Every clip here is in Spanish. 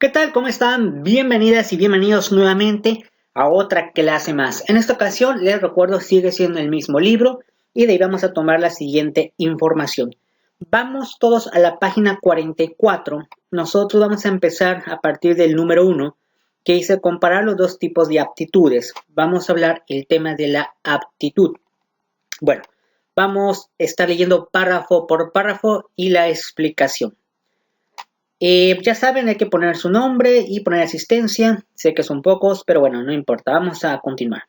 ¿Qué tal? ¿Cómo están? Bienvenidas y bienvenidos nuevamente a otra clase más. En esta ocasión, les recuerdo, sigue siendo el mismo libro y de ahí vamos a tomar la siguiente información. Vamos todos a la página 44. Nosotros vamos a empezar a partir del número 1, que dice comparar los dos tipos de aptitudes. Vamos a hablar el tema de la aptitud. Bueno, vamos a estar leyendo párrafo por párrafo y la explicación. Ya saben, hay que poner su nombre y poner asistencia. Sé que son pocos, pero bueno, no importa. Vamos a continuar.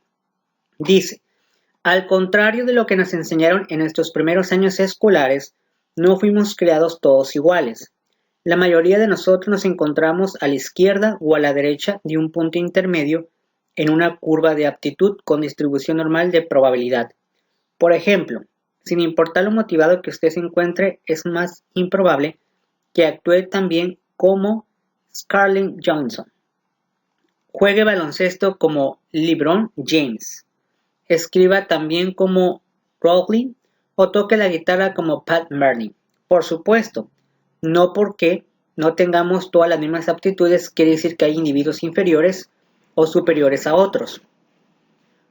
Dice, al contrario de lo que nos enseñaron en nuestros primeros años escolares, no fuimos creados todos iguales. La mayoría de nosotros nos encontramos a la izquierda o a la derecha de un punto intermedio en una curva de aptitud con distribución normal de probabilidad. Por ejemplo, sin importar lo motivado que usted se encuentre, es más improbable que actúe también como Scarlett Johansson, juegue baloncesto como LeBron James, escriba también como Rowling o toque la guitarra como Pat Marley. Por supuesto, no porque no tengamos todas las mismas aptitudes quiere decir que hay individuos inferiores o superiores a otros.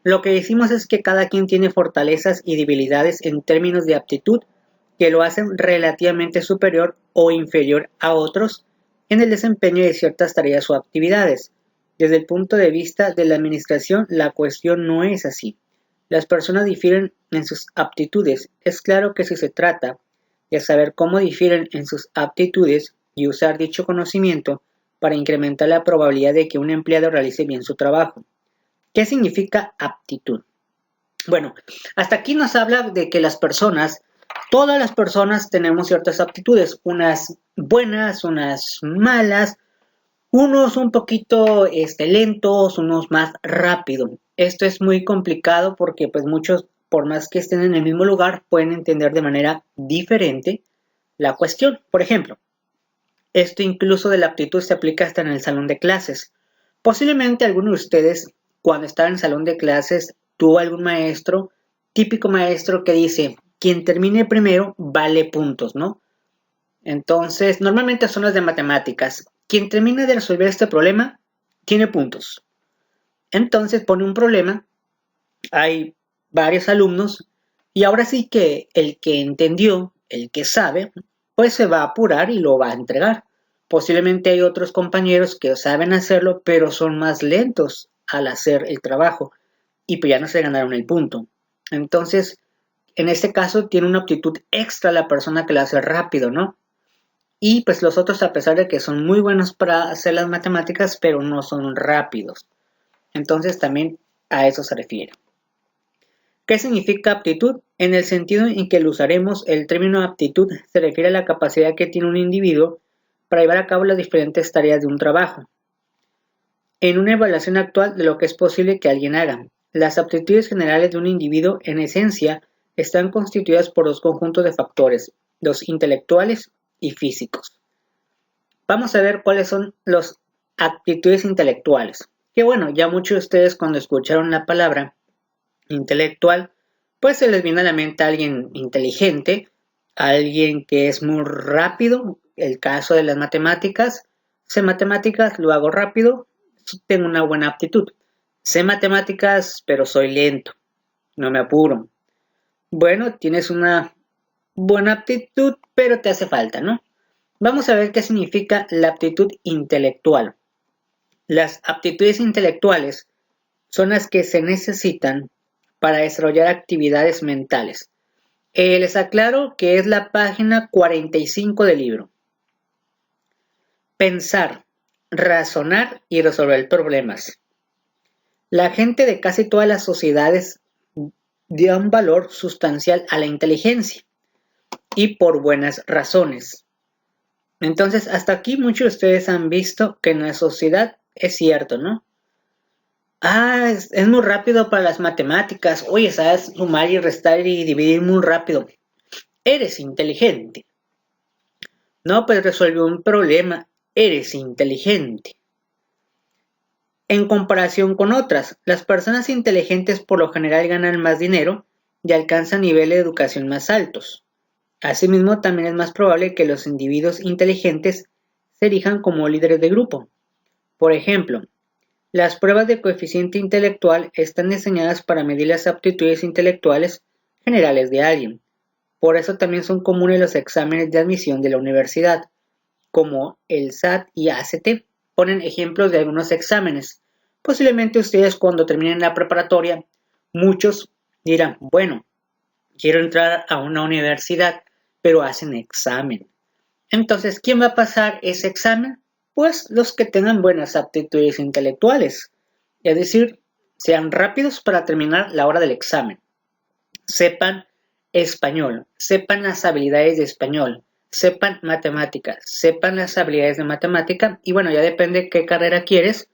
Lo que decimos es que cada quien tiene fortalezas y debilidades en términos de aptitud que lo hacen relativamente superior o inferior a otros en el desempeño de ciertas tareas o actividades. Desde el punto de vista de la administración, la cuestión no es así. Las personas difieren en sus aptitudes. Es claro que si se trata de saber cómo difieren en sus aptitudes y usar dicho conocimiento para incrementar la probabilidad de que un empleado realice bien su trabajo. ¿Qué significa aptitud? Bueno, hasta aquí nos habla de que todas las personas tenemos ciertas aptitudes, unas buenas, unas malas, unos un poquito lentos, unos más rápido. Esto es muy complicado porque pues muchos, por más que estén en el mismo lugar, pueden entender de manera diferente la cuestión. Por ejemplo, esto incluso de la aptitud se aplica hasta en el salón de clases. Posiblemente alguno de ustedes, cuando estaba en el salón de clases, tuvo algún maestro, típico maestro que dice, quien termine primero vale puntos, ¿no? Entonces, normalmente son las de matemáticas. Quien termine de resolver este problema tiene puntos. Entonces pone un problema, hay varios alumnos, y ahora sí que el que entendió, el que sabe, pues se va a apurar y lo va a entregar. Posiblemente hay otros compañeros que saben hacerlo, pero son más lentos al hacer el trabajo y pues ya no se ganaron el punto. Entonces, en este caso tiene una aptitud extra la persona que lo hace rápido, ¿no? Y pues los otros, a pesar de que son muy buenos para hacer las matemáticas, pero no son rápidos. Entonces también a eso se refiere. ¿Qué significa aptitud? En el sentido en que lo usaremos, el término aptitud se refiere a la capacidad que tiene un individuo para llevar a cabo las diferentes tareas de un trabajo. En una evaluación actual de lo que es posible que alguien haga, las aptitudes generales de un individuo, en esencia, están constituidas por dos conjuntos de factores, los intelectuales y físicos. Vamos a ver cuáles son las aptitudes intelectuales. Que bueno, ya muchos de ustedes cuando escucharon la palabra intelectual, pues se les viene a la mente alguien inteligente, alguien que es muy rápido, el caso de las matemáticas, sé matemáticas, lo hago rápido, tengo una buena aptitud. Sé matemáticas, pero soy lento, no me apuro. Bueno, tienes una buena aptitud, pero te hace falta, ¿no? Vamos a ver qué significa la aptitud intelectual. Las aptitudes intelectuales son las que se necesitan para desarrollar actividades mentales. Les aclaro que es la página 45 del libro. Pensar, razonar y resolver problemas. La gente de casi todas las sociedades da un valor sustancial a la inteligencia y por buenas razones. Entonces, hasta aquí muchos de ustedes han visto que en la sociedad es cierto, ¿no? Es muy rápido para las matemáticas. Oye, sabes sumar y restar y dividir muy rápido. Eres inteligente. No, pues resolvió un problema. Eres inteligente. En comparación con otras, las personas inteligentes por lo general ganan más dinero y alcanzan niveles de educación más altos. Asimismo, también es más probable que los individuos inteligentes se erijan como líderes de grupo. Por ejemplo, las pruebas de coeficiente intelectual están diseñadas para medir las aptitudes intelectuales generales de alguien. Por eso también son comunes los exámenes de admisión de la universidad, como el SAT y ACT. Ponen ejemplos de algunos exámenes. Posiblemente ustedes cuando terminen la preparatoria, muchos dirán, bueno, quiero entrar a una universidad, pero hacen examen. Entonces, ¿quién va a pasar ese examen? Pues los que tengan buenas aptitudes intelectuales, es decir, sean rápidos para terminar la hora del examen, sepan español, sepan las habilidades de español, sepan matemáticas, sepan las habilidades de matemática y bueno, ya depende qué carrera quieres,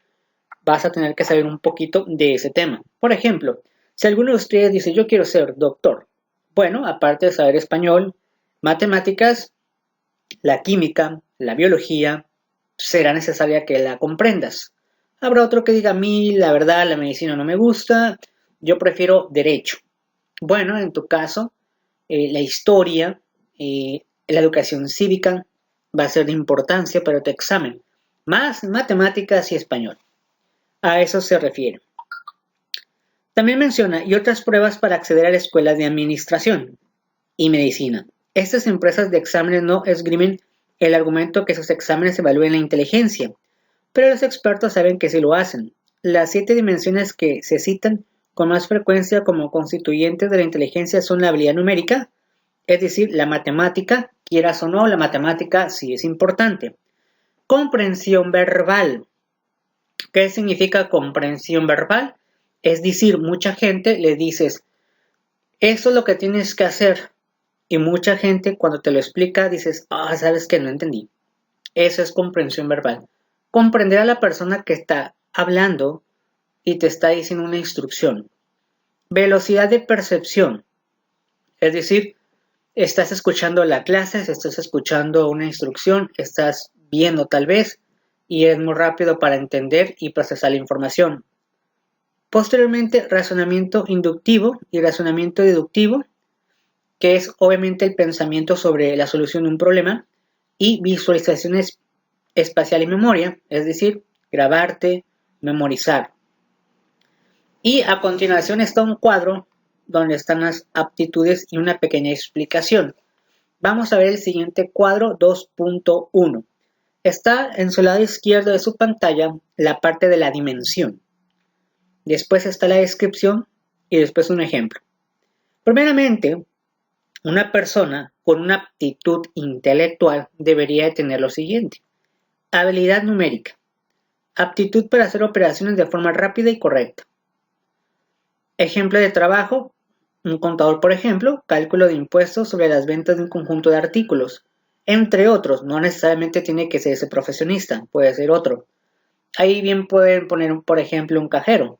vas a tener que saber un poquito de ese tema. Por ejemplo, si alguno de ustedes dice yo quiero ser doctor, bueno, aparte de saber español, matemáticas, la química, la biología, será necesaria que la comprendas. Habrá otro que diga a mí, la verdad, la medicina no me gusta, yo prefiero derecho. Bueno, en tu caso, la historia, la educación cívica va a ser de importancia para tu examen, más matemáticas y español. A eso se refiere. También menciona y otras pruebas para acceder a la escuela de administración y medicina. Estas empresas de exámenes no esgrimen el argumento que sus exámenes evalúen la inteligencia, pero los expertos saben que sí lo hacen. Las 7 dimensiones que se citan con más frecuencia como constituyentes de la inteligencia son la habilidad numérica, es decir, la matemática, quieras o no, la matemática sí es importante. Comprensión verbal. ¿Qué significa comprensión verbal? Es decir, mucha gente le dices, eso es lo que tienes que hacer. Y mucha gente cuando te lo explica dices, sabes que no entendí. Eso es comprensión verbal. Comprender a la persona que está hablando y te está diciendo una instrucción. Velocidad de percepción. Es decir, estás escuchando la clase, estás escuchando una instrucción, estás viendo tal vez y es muy rápido para entender y procesar la información. Posteriormente, razonamiento inductivo y razonamiento deductivo, que es obviamente el pensamiento sobre la solución de un problema, y visualización espacial y memoria, es decir, grabarte, memorizar. Y a continuación está un cuadro donde están las aptitudes y una pequeña explicación. Vamos a ver el siguiente cuadro 2.1. Está en su lado izquierdo de su pantalla la parte de la dimensión. Después está la descripción y después un ejemplo. Primeramente, una persona con una aptitud intelectual debería de tener lo siguiente. Habilidad numérica. Aptitud para hacer operaciones de forma rápida y correcta. Ejemplo de trabajo. Un contador, por ejemplo, cálculo de impuestos sobre las ventas de un conjunto de artículos. Entre otros, no necesariamente tiene que ser ese profesionista, puede ser otro. Ahí bien pueden poner, por ejemplo, un cajero.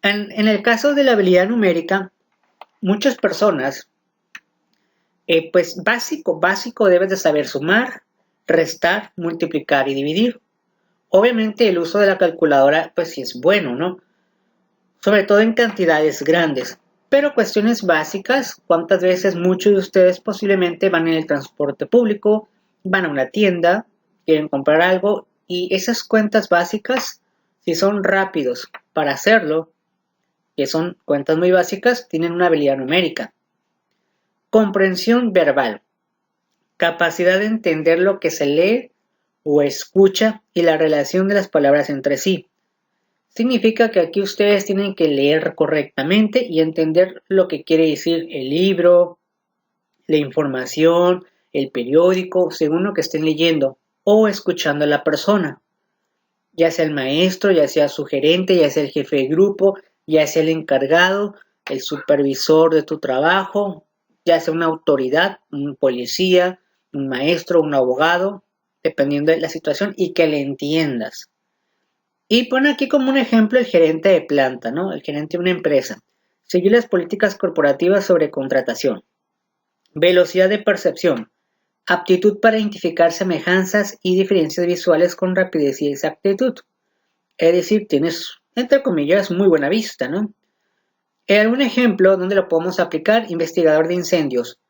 En el caso de la habilidad numérica, muchas personas, pues básico debes de saber sumar, restar, multiplicar y dividir. Obviamente el uso de la calculadora, pues sí es bueno, ¿no? Sobre todo en cantidades grandes. Pero cuestiones básicas, ¿cuántas veces muchos de ustedes posiblemente van en el transporte público, van a una tienda, quieren comprar algo y esas cuentas básicas, si son rápidos para hacerlo, que son cuentas muy básicas, tienen una habilidad numérica. Comprensión verbal. Capacidad de entender lo que se lee o escucha y la relación de las palabras entre sí. Significa que aquí ustedes tienen que leer correctamente y entender lo que quiere decir el libro, la información, el periódico, según lo que estén leyendo o escuchando a la persona. Ya sea el maestro, ya sea su gerente, ya sea el jefe de grupo, ya sea el encargado, el supervisor de tu trabajo, ya sea una autoridad, un policía, un maestro, un abogado, dependiendo de la situación y que le entiendas. Y pone aquí como un ejemplo el gerente de planta, ¿no? El gerente de una empresa. Seguir las políticas corporativas sobre contratación. Velocidad de percepción. Aptitud para identificar semejanzas y diferencias visuales con rapidez y exactitud. Es decir, tienes, entre comillas, muy buena vista, ¿no? Un ejemplo donde lo podemos aplicar, investigador de incendios.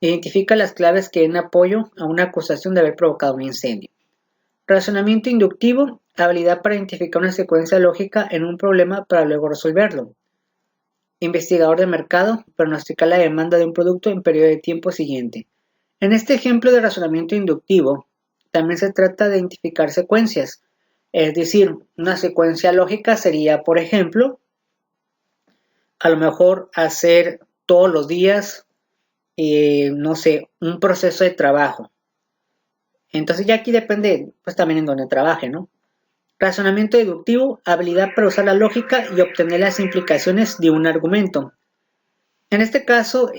Identifica las claves que den apoyo a una acusación de haber provocado un incendio. Razonamiento inductivo, habilidad para identificar una secuencia lógica en un problema para luego resolverlo. Investigador de mercado, pronosticar la demanda de un producto en periodo de tiempo siguiente. En este ejemplo de razonamiento inductivo, también se trata de identificar secuencias. Es decir, una secuencia lógica sería, por ejemplo, a lo mejor hacer todos los días, no sé, un proceso de trabajo. Entonces ya aquí depende, pues también en donde trabaje, ¿no? Razonamiento deductivo, habilidad para usar la lógica y obtener las implicaciones de un argumento. En este caso,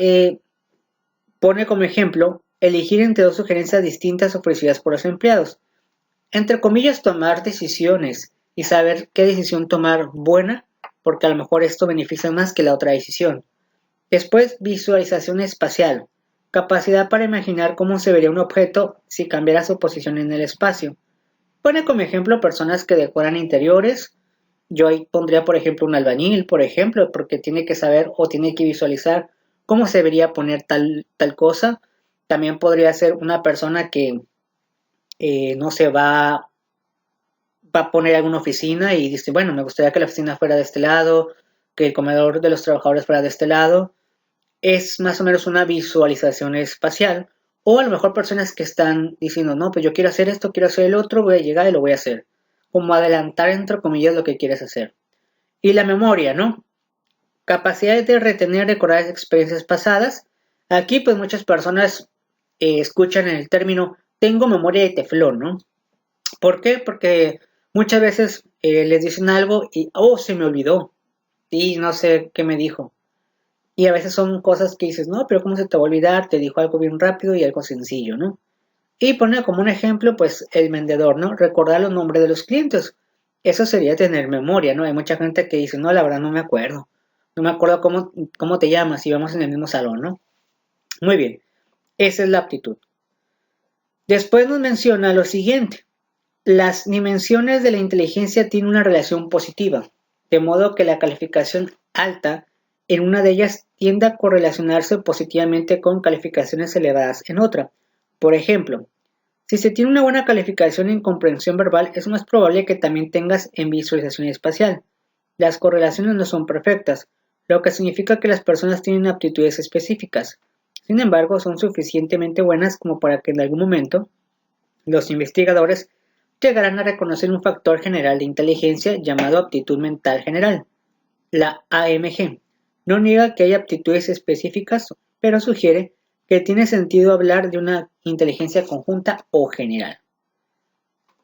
pone como ejemplo elegir entre dos sugerencias distintas ofrecidas por los empleados. Entre comillas, tomar decisiones y saber qué decisión tomar buena, porque a lo mejor esto beneficia más que la otra decisión. Después, visualización espacial, capacidad para imaginar cómo se vería un objeto si cambiara su posición en el espacio. Pone como ejemplo personas que decoran interiores. Yo ahí pondría, por ejemplo, un albañil, por ejemplo, porque tiene que saber o tiene que visualizar cómo se debería poner tal cosa. También podría ser una persona que no se va a poner alguna oficina y dice, bueno, me gustaría que la oficina fuera de este lado, que el comedor de los trabajadores fuera de este lado. Es más o menos una visualización espacial. O a lo mejor personas que están diciendo, no, pues yo quiero hacer esto, quiero hacer el otro, voy a llegar y lo voy a hacer. Como adelantar, entre comillas, lo que quieres hacer. Y la memoria, ¿no? Capacidad de retener y recordar experiencias pasadas. Aquí, pues muchas personas escuchan el término, tengo memoria de teflón, ¿no? ¿Por qué? Porque muchas veces les dicen algo y, oh, se me olvidó. Y no sé qué me dijo. Y a veces son cosas que dices, no, pero ¿cómo se te va a olvidar? Te dijo algo bien rápido y algo sencillo, ¿no? Y pone como un ejemplo, pues, el vendedor, ¿no? Recordar los nombres de los clientes. Eso sería tener memoria, ¿no? Hay mucha gente que dice, no, la verdad no me acuerdo. No me acuerdo cómo te llamas si vamos en el mismo salón, ¿no? Muy bien, esa es la aptitud. Después nos menciona lo siguiente. Las dimensiones de la inteligencia tienen una relación positiva, de modo que la calificación alta en una de ellas tiende a correlacionarse positivamente con calificaciones elevadas en otra. Por ejemplo, si se tiene una buena calificación en comprensión verbal, es más probable que también tengas en visualización espacial. Las correlaciones no son perfectas, lo que significa que las personas tienen aptitudes específicas. Sin embargo, son suficientemente buenas como para que en algún momento los investigadores llegarán a reconocer un factor general de inteligencia llamado aptitud mental general. La AMG no niega que hay aptitudes específicas, pero sugiere que tiene sentido hablar de una inteligencia conjunta o general.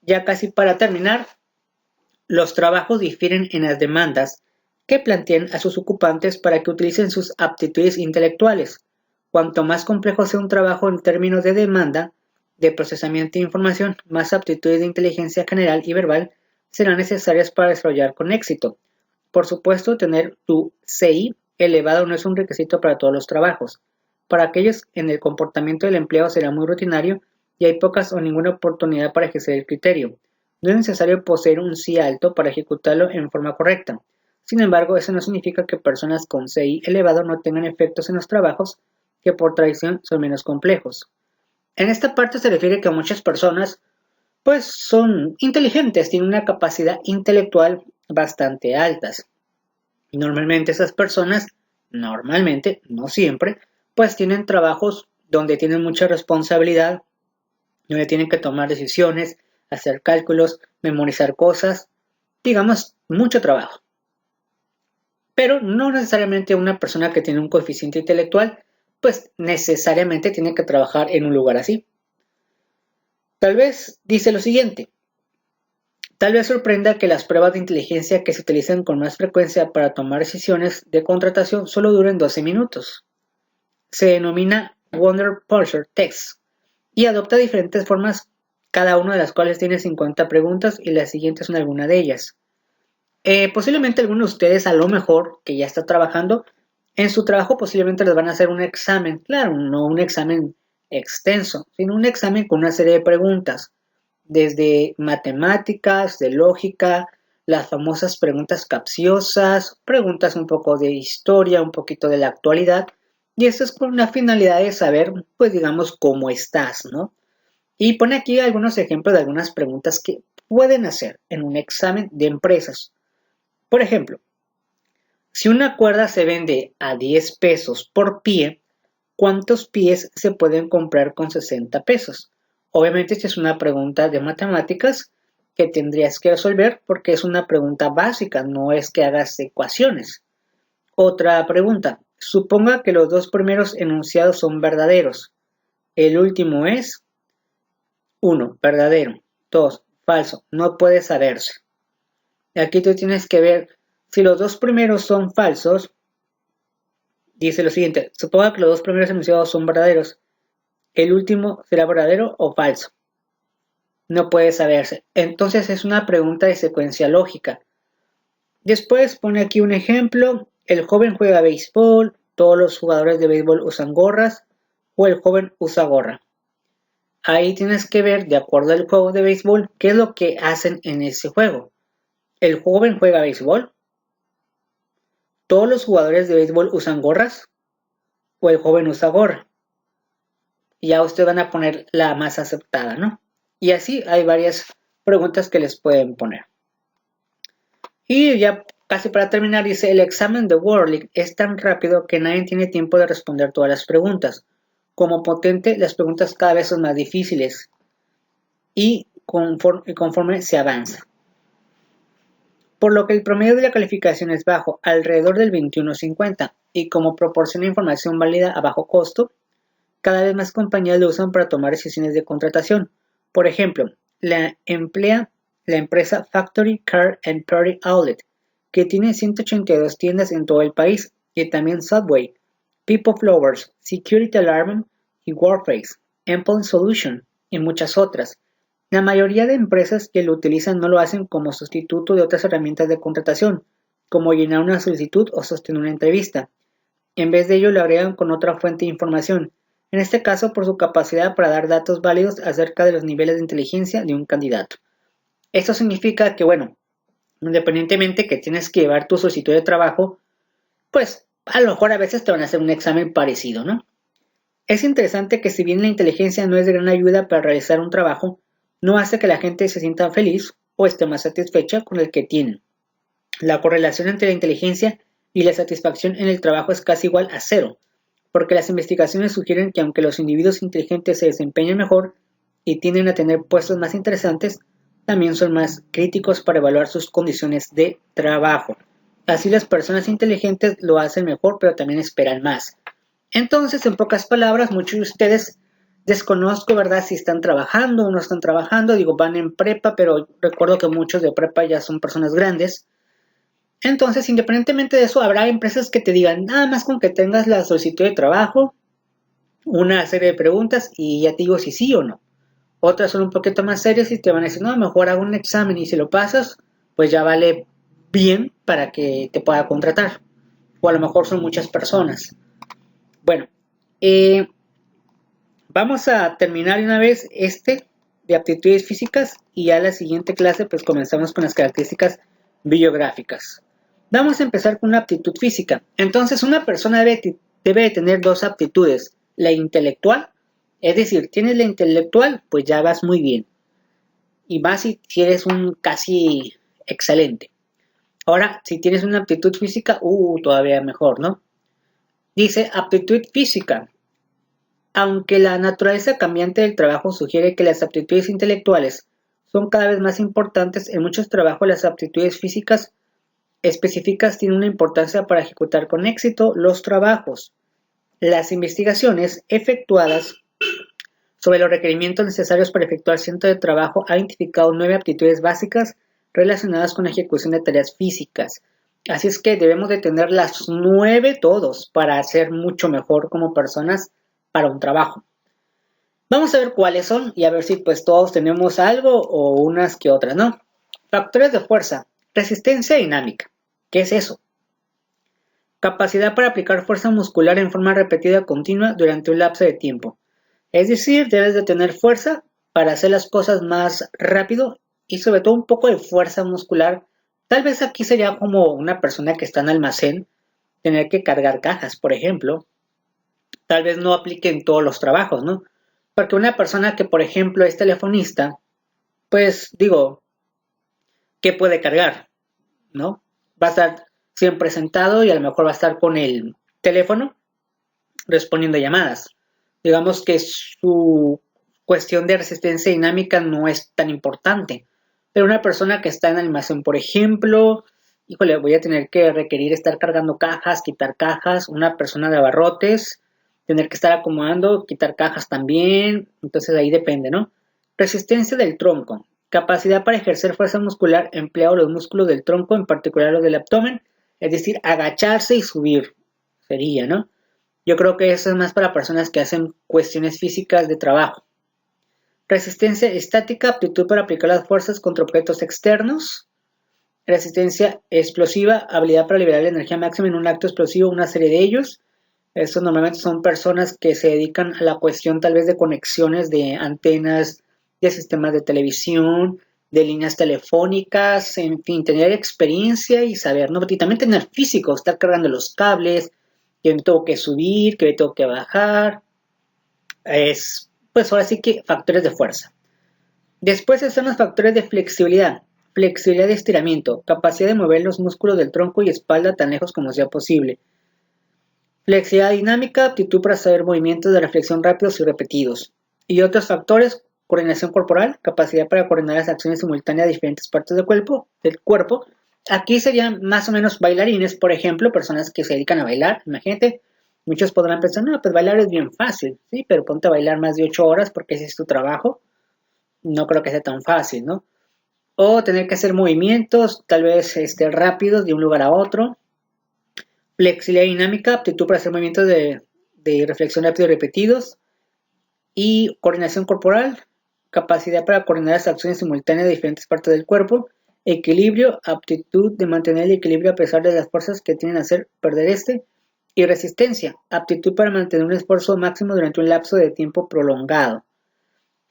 Ya casi para terminar, los trabajos difieren en las demandas que plantean a sus ocupantes para que utilicen sus aptitudes intelectuales. Cuanto más complejo sea un trabajo en términos de demanda, de procesamiento de información, más aptitudes de inteligencia general y verbal serán necesarias para desarrollar con éxito. Por supuesto, tener tu CI elevado no es un requisito para todos los trabajos. Para aquellos en el comportamiento del empleado será muy rutinario y hay pocas o ninguna oportunidad para ejercer el criterio. No es necesario poseer un CI alto para ejecutarlo en forma correcta. Sin embargo, eso no significa que personas con CI elevado no tengan efectos en los trabajos que por tradición son menos complejos. En esta parte se refiere que muchas personas pues son inteligentes, tienen una capacidad intelectual bastante altas. Normalmente esas personas, no siempre, pues tienen trabajos donde tienen mucha responsabilidad, donde tienen que tomar decisiones, hacer cálculos, memorizar cosas, digamos, mucho trabajo. Pero no necesariamente una persona que tiene un coeficiente intelectual, pues necesariamente tiene que trabajar en un lugar así. Tal vez dice lo siguiente. Tal vez sorprenda que las pruebas de inteligencia que se utilizan con más frecuencia para tomar decisiones de contratación solo duren 12 minutos. Se denomina Wonder-Pulsar Test y adopta diferentes formas, cada una de las cuales tiene 50 preguntas y las siguientes son algunas de ellas. Posiblemente algunos de ustedes, a lo mejor, que ya está trabajando, en su trabajo posiblemente les van a hacer un examen, claro, no un examen extenso, sino un examen con una serie de preguntas, desde matemáticas, de lógica, las famosas preguntas capciosas, preguntas un poco de historia, un poquito de la actualidad, y esto es con una finalidad de saber, pues digamos, cómo estás, ¿no? Y pone aquí algunos ejemplos de algunas preguntas que pueden hacer en un examen de empresas. Por ejemplo, si una cuerda se vende a 10 pesos por pie, ¿cuántos pies se pueden comprar con 60 pesos? Obviamente esta es una pregunta de matemáticas que tendrías que resolver porque es una pregunta básica, no es que hagas ecuaciones. Otra pregunta, suponga que los dos primeros enunciados son verdaderos. El último es 1, verdadero. 2, falso. No puede saberse. Aquí tú tienes que ver si los dos primeros son falsos. Dice lo siguiente, suponga que los dos primeros enunciados son verdaderos. ¿El último será verdadero o falso? No puede saberse. Entonces es una pregunta de secuencia lógica. Después pone aquí un ejemplo. El joven juega béisbol, todos los jugadores de béisbol usan gorras o el joven usa gorra. Ahí tienes que ver, de acuerdo al juego de béisbol, qué es lo que hacen en ese juego. ¿El joven juega béisbol? ¿Todos los jugadores de béisbol usan gorras? ¿O el joven usa gorra? Y ya ustedes van a poner la más aceptada, ¿no? Y así hay varias preguntas que les pueden poner. Y ya casi para terminar dice, el examen de Worley es tan rápido que nadie tiene tiempo de responder todas las preguntas. Como potente, las preguntas cada vez son más difíciles y conforme se avanza. Por lo que el promedio de la calificación es bajo, alrededor del 21.50, y como proporciona información válida a bajo costo, cada vez más compañías lo usan para tomar decisiones de contratación. Por ejemplo, la emplea la empresa Factory Car and Party Outlet, que tiene 182 tiendas en todo el país, y también Subway, People Flowers, Security Alarm y Warface, Ample Solution y muchas otras. La mayoría de empresas que lo utilizan no lo hacen como sustituto de otras herramientas de contratación, como llenar una solicitud o sostener una entrevista. En vez de ello lo agregan con otra fuente de información, en este caso por su capacidad para dar datos válidos acerca de los niveles de inteligencia de un candidato. Esto significa que, bueno, independientemente que tienes que llevar tu solicitud de trabajo, pues a lo mejor a veces te van a hacer un examen parecido, ¿no? Es interesante que si bien la inteligencia no es de gran ayuda para realizar un trabajo, no hace que la gente se sienta feliz o esté más satisfecha con el que tienen. La correlación entre la inteligencia y la satisfacción en el trabajo es casi igual a cero, porque las investigaciones sugieren que aunque los individuos inteligentes se desempeñan mejor y tienden a tener puestos más interesantes, también son más críticos para evaluar sus condiciones de trabajo. Así las personas inteligentes lo hacen mejor, pero también esperan más. Entonces, en pocas palabras, muchos de ustedes desconozco, ¿verdad? Si están trabajando o no están trabajando. Digo, van en prepa, pero recuerdo que muchos de prepa ya son personas grandes. Entonces, independientemente de eso, habrá empresas que te digan, nada más con que tengas la solicitud de trabajo, una serie de preguntas y ya te digo si sí o no. Otras son un poquito más serias y te van a decir, no, mejor hago un examen y si lo pasas, pues ya vale bien para que te pueda contratar. O a lo mejor son muchas personas. Bueno, vamos a terminar una vez de aptitudes físicas y ya la siguiente clase pues comenzamos con las características biográficas. Vamos a empezar con una aptitud física. Entonces una persona debe de tener dos aptitudes, la intelectual, es decir, tienes la intelectual, pues ya vas muy bien. Y más si eres un casi excelente. Ahora, si tienes una aptitud física, todavía mejor, ¿no? Dice aptitud física. Aunque la naturaleza cambiante del trabajo sugiere que las aptitudes intelectuales son cada vez más importantes, en muchos trabajos las aptitudes físicas específicas tienen una importancia para ejecutar con éxito los trabajos. Las investigaciones efectuadas sobre los requerimientos necesarios para efectuar centro de trabajo han identificado 9 aptitudes básicas relacionadas con la ejecución de tareas físicas. Así es que debemos de tener las 9 todos para ser mucho mejor como personas para un trabajo. Vamos a ver cuáles son y a ver si pues todos tenemos algo o unas que otras, ¿no? Factores de fuerza, resistencia dinámica. ¿Qué es eso? Capacidad para aplicar fuerza muscular en forma repetida continua durante un lapso de tiempo. Es decir, debes de tener fuerza para hacer las cosas más rápido y sobre todo un poco de fuerza muscular. Tal vez aquí sería como una persona que está en almacén, tener que cargar cajas, por ejemplo. Tal vez no aplique en todos los trabajos, ¿no? Porque una persona que, por ejemplo, es telefonista, pues digo, ¿qué puede cargar? ¿No? Va a estar siempre sentado y a lo mejor va a estar con el teléfono respondiendo llamadas. Digamos que su cuestión de resistencia dinámica no es tan importante. Pero una persona que está en almacén, por ejemplo, híjole, voy a tener que requerir estar cargando cajas, quitar cajas, una persona de abarrotes, tener que estar acomodando, quitar cajas también, entonces ahí depende, ¿no? Resistencia del tronco, capacidad para ejercer fuerza muscular empleado los músculos del tronco, en particular los del abdomen, es decir, agacharse y subir, sería, ¿no? Yo creo que eso es más para personas que hacen cuestiones físicas de trabajo. Resistencia estática, aptitud para aplicar las fuerzas contra objetos externos. Resistencia explosiva, habilidad para liberar la energía máxima en un acto explosivo, una serie de ellos. Estos normalmente son personas que se dedican a la cuestión tal vez de conexiones de antenas, de sistemas de televisión, de líneas telefónicas, en fin, tener experiencia y saber, ¿no? Y también tener físico, estar cargando los cables, que me tengo que subir, que me tengo que bajar. Es, pues ahora sí que factores de fuerza. Después están los factores de flexibilidad. Flexibilidad de estiramiento, capacidad de mover los músculos del tronco y espalda tan lejos como sea posible. Flexibilidad dinámica, aptitud para saber movimientos de reflexión rápidos y repetidos. Y otros factores, coordinación corporal, capacidad para coordinar las acciones simultáneas de diferentes partes del cuerpo. Aquí serían más o menos bailarines, por ejemplo, personas que se dedican a bailar. Imagínate, muchos podrán pensar, no, pues bailar es bien fácil, sí, pero ponte a bailar más de 8 horas porque ese es tu trabajo. No creo que sea tan fácil, ¿no? O tener que hacer movimientos, tal vez rápidos de un lugar a otro. Flexibilidad dinámica, aptitud para hacer movimientos de reflexión rápidos y repetidos. Y coordinación corporal, capacidad para coordinar las acciones simultáneas de diferentes partes del cuerpo. Equilibrio, aptitud de mantener el equilibrio a pesar de las fuerzas que tienen a hacer perder este. Y resistencia, aptitud para mantener un esfuerzo máximo durante un lapso de tiempo prolongado.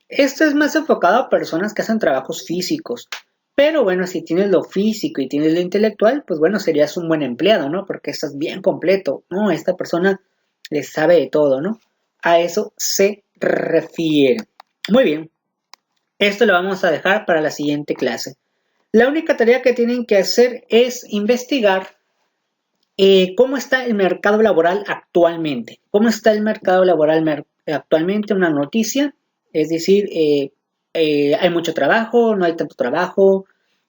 Esto es más enfocado a personas que hacen trabajos físicos. Pero bueno, si tienes lo físico y tienes lo intelectual, pues bueno, serías un buen empleado, ¿no? Porque estás bien completo. No, esta persona le sabe de todo, ¿no? A eso se refiere. Muy bien, esto lo vamos a dejar para la siguiente clase. La única tarea que tienen que hacer es investigar cómo está el mercado laboral actualmente. ¿Cómo está el mercado laboral actualmente? Una noticia, es decir, hay mucho trabajo, no hay tanto trabajo.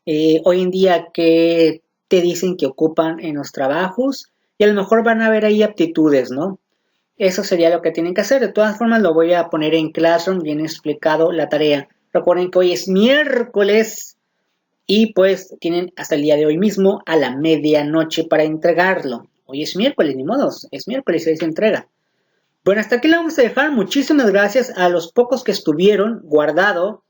Hoy en día, ¿qué te dicen que ocupan en los trabajos? Y a lo mejor van a ver ahí aptitudes, ¿no? Eso sería lo que tienen que hacer. De todas formas, lo voy a poner en Classroom, bien explicado la tarea. Recuerden que hoy es miércoles y pues tienen hasta el día de hoy mismo a la medianoche para entregarlo. Hoy es miércoles, ni modos, es miércoles y se entrega. Bueno, hasta aquí lo vamos a dejar. Muchísimas gracias a los pocos que estuvieron guardado.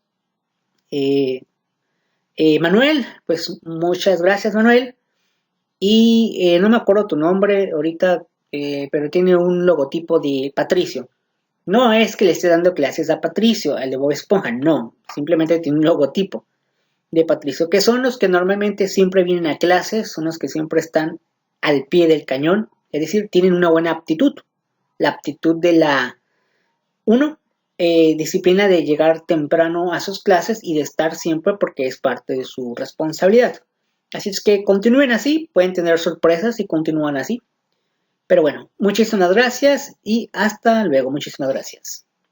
Manuel, pues muchas gracias, Manuel. Y no me acuerdo tu nombre ahorita, pero tiene un logotipo de Patricio. No es que le esté dando clases a Patricio, al de Bob Esponja, no. Simplemente tiene un logotipo de Patricio, que son los que normalmente siempre vienen a clases, son los que siempre están al pie del cañón, es decir, tienen una buena aptitud. La aptitud de la, uno, disciplina de llegar temprano a sus clases y de estar siempre porque es parte de su responsabilidad. Así es que continúen así, pueden tener sorpresas si continúan así. Pero bueno, muchísimas gracias y hasta luego, muchísimas gracias.